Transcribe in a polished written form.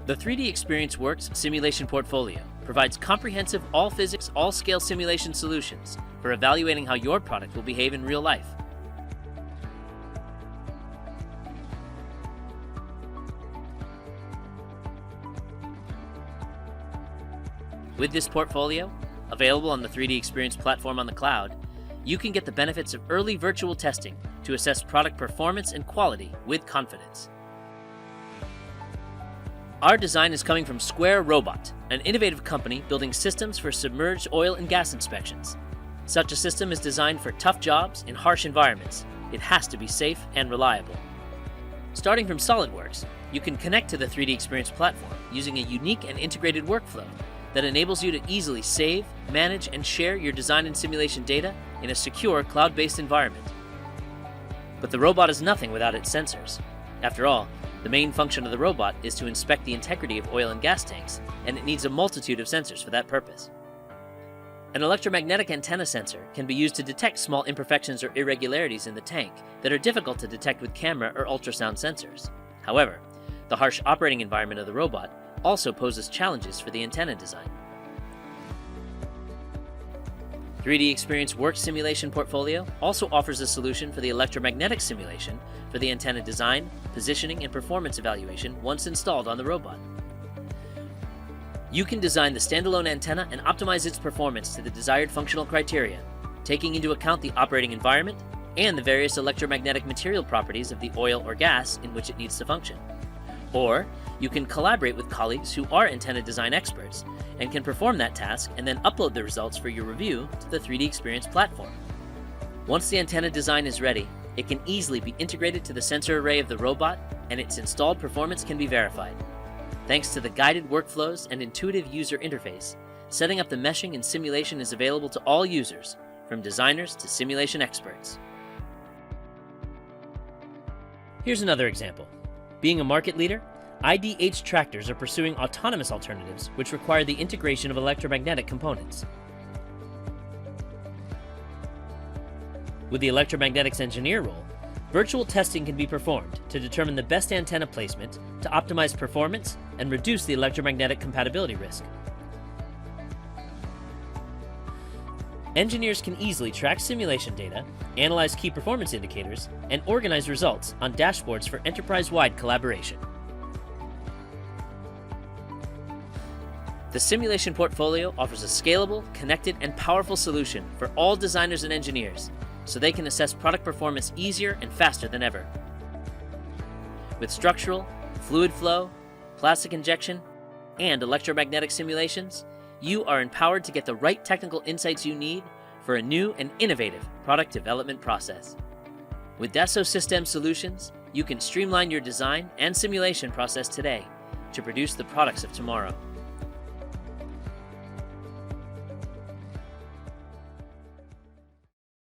The 3D Experience Works simulation portfolio provides comprehensive all-physics, all-scale simulation solutions for evaluating how your product will behave in real life. With this portfolio, available on the 3D Experience platform on the cloud, you can get the benefits of early virtual testing to assess product performance and quality with confidence. Our design is coming from Square Robot, an innovative company building systems for submerged oil and gas inspections. Such a system is designed for tough jobs in harsh environments. It has to be safe and reliable. Starting from SOLIDWORKS, you can connect to the 3D Experience platform using a unique and integrated workflow that enables you to easily save, manage, and share your design and simulation data in a secure cloud-based environment. But the robot is nothing without its sensors. After all, the main function of the robot is to inspect the integrity of oil and gas tanks, and it needs a multitude of sensors for that purpose. An electromagnetic antenna sensor can be used to detect small imperfections or irregularities in the tank that are difficult to detect with camera or ultrasound sensors. However, the harsh operating environment of the robot also poses challenges for the antenna design. 3D Experience Works simulation portfolio also offers a solution for the electromagnetic simulation for the antenna design, positioning, and performance evaluation once installed on the robot. You can design the standalone antenna and optimize its performance to the desired functional criteria, taking into account the operating environment and the various electromagnetic material properties of the oil or gas in which it needs to function. Or you can collaborate with colleagues who are antenna design experts and can perform that task and then upload the results for your review to the 3D Experience platform. Once the antenna design is ready, it can easily be integrated to the sensor array of the robot, and its installed performance can be verified. Thanks to the guided workflows and intuitive user interface, setting up the meshing and simulation is available to all users, from designers to simulation experts. Here's another example. Being a market leader, IDH tractors are pursuing autonomous alternatives which require the integration of electromagnetic components. With the electromagnetics engineer role, virtual testing can be performed to determine the best antenna placement to optimize performance and reduce the electromagnetic compatibility risk. Engineers can easily track simulation data, analyze key performance indicators, and organize results on dashboards for enterprise-wide collaboration. The simulation portfolio offers a scalable, connected, and powerful solution for all designers and engineers, so they can assess product performance easier and faster than ever. With structural, fluid flow, plastic injection, and electromagnetic simulations, you are empowered to get the right technical insights you need for a new and innovative product development process. With Dassault Systèmes Solutions, you can streamline your design and simulation process today to produce the products of tomorrow.